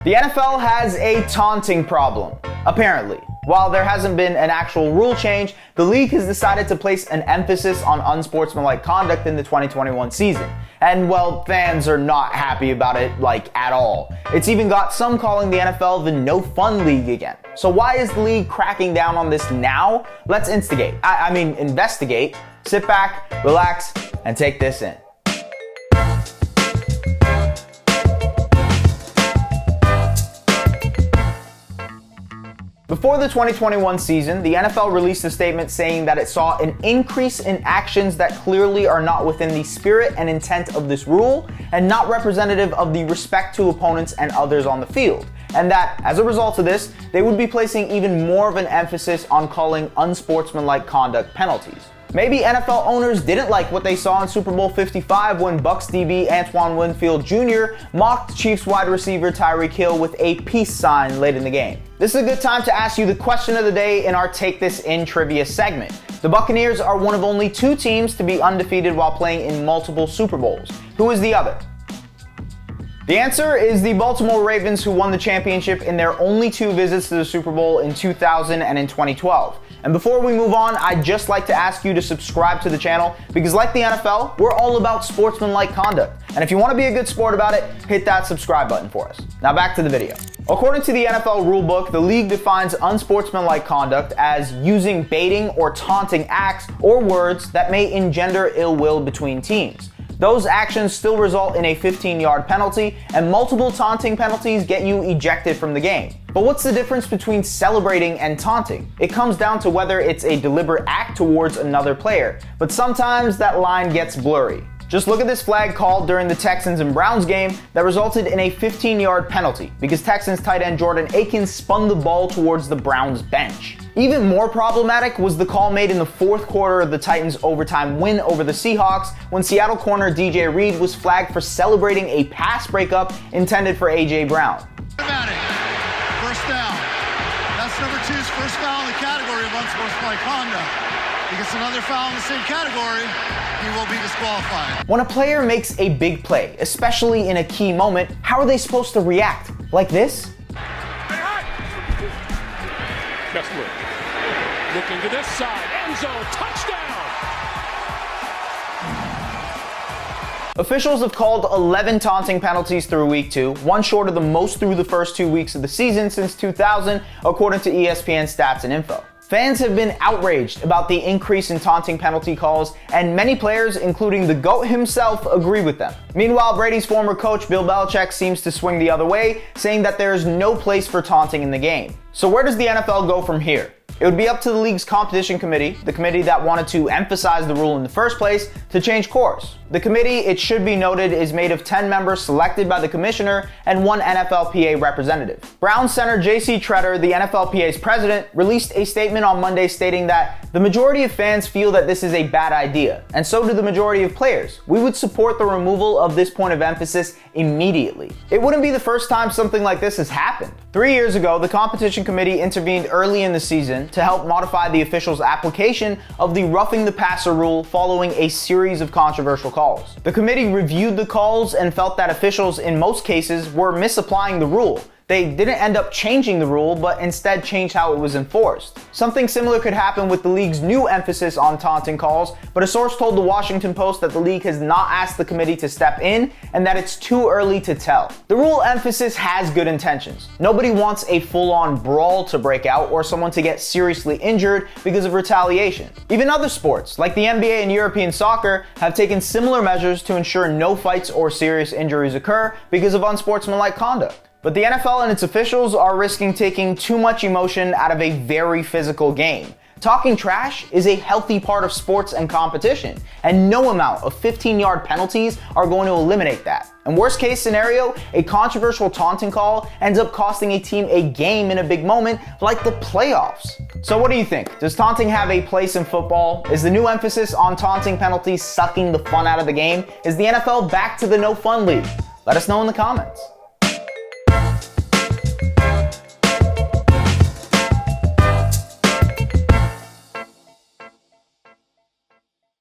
The NFL has a taunting problem, apparently. While there hasn't been an actual rule change, the league has decided to place an emphasis on unsportsmanlike conduct in the 2021 season. And well, fans are not happy about it, at all. It's even got some calling the NFL the no fun league again. So why is the league cracking down on this now? Let's investigate. Sit back, relax, and take this in. Before the 2021 season, the NFL released a statement saying that it saw an increase in actions that clearly are not within the spirit and intent of this rule and not representative of the respect to opponents and others on the field. And that, as a result of this, they would be placing even more of an emphasis on calling unsportsmanlike conduct penalties. Maybe NFL owners didn't like what they saw in Super Bowl 55 when Bucs DB Antoine Winfield Jr. mocked Chiefs wide receiver Tyreek Hill with a peace sign late in the game. This is a good time to ask you the question of the day in our Take This In trivia segment. The Buccaneers are one of only 2 teams to be undefeated while playing in multiple Super Bowls. Who is the other? The answer is the Baltimore Ravens, who won the championship in their only 2 visits to the Super Bowl in 2000 and in 2012. And before we move on, I'd just like to ask you to subscribe to the channel because, like the NFL, we're all about sportsmanlike conduct. And if you want to be a good sport about it, hit that subscribe button for us. Now back to the video. According to the NFL rulebook, the league defines unsportsmanlike conduct as using baiting or taunting acts or words that may engender ill will between teams. Those actions still result in a 15-yard penalty, and multiple taunting penalties get you ejected from the game. But what's the difference between celebrating and taunting? It comes down to whether it's a deliberate act towards another player, but sometimes that line gets blurry. Just look at this flag called during the Texans and Browns game that resulted in a 15-yard penalty because Texans tight end Jordan Akins spun the ball towards the Browns bench. Even more problematic was the call made in the 4th quarter of the Titans' overtime win over the Seahawks when Seattle corner DJ Reed was flagged for celebrating a pass breakup intended for A.J. Brown. First down. That's number 2's first foul in the category of unsportsmanlike conduct. He gets another foul in the same category, he will be disqualified. When a player makes a big play, especially in a key moment, how are they supposed to react? Like this? Kessler looking to this side, end zone, touchdown! Officials have called 11 taunting penalties through week 2, one short of the most through the first 2 weeks of the season since 2000, according to ESPN Stats and Info. Fans have been outraged about the increase in taunting penalty calls, and many players, including the GOAT himself, agree with them. Meanwhile, Brady's former coach Bill Belichick seems to swing the other way, saying that there is no place for taunting in the game. So where does the NFL go from here? It would be up to the league's competition committee, the committee that wanted to emphasize the rule in the first place, to change course. The committee, it should be noted, is made of 10 members selected by the commissioner and 1 NFLPA representative. Browns center J.C. Tretter, the NFLPA's president, released a statement on Monday stating that the majority of fans feel that this is a bad idea, and so do the majority of players. We would support the removal of this point of emphasis immediately. It wouldn't be the first time something like this has happened. 3 years ago, the competition committee intervened early in the season to help modify the officials' application of the roughing the passer rule following a series of controversial calls. The committee reviewed the calls and felt that officials in most cases were misapplying the rule. They didn't end up changing the rule, but instead changed how it was enforced. Something similar could happen with the league's new emphasis on taunting calls, but a source told the Washington Post that the league has not asked the committee to step in and that it's too early to tell. The rule emphasis has good intentions. Nobody wants a full-on brawl to break out or someone to get seriously injured because of retaliation. Even other sports, like the NBA and European soccer, have taken similar measures to ensure no fights or serious injuries occur because of unsportsmanlike conduct. But the NFL and its officials are risking taking too much emotion out of a very physical game. Talking trash is a healthy part of sports and competition, and no amount of 15-yard penalties are going to eliminate that. And worst case scenario, a controversial taunting call ends up costing a team a game in a big moment like the playoffs. So what do you think? Does taunting have a place in football? Is the new emphasis on taunting penalties sucking the fun out of the game? Is the NFL back to the no fun league? Let us know in the comments.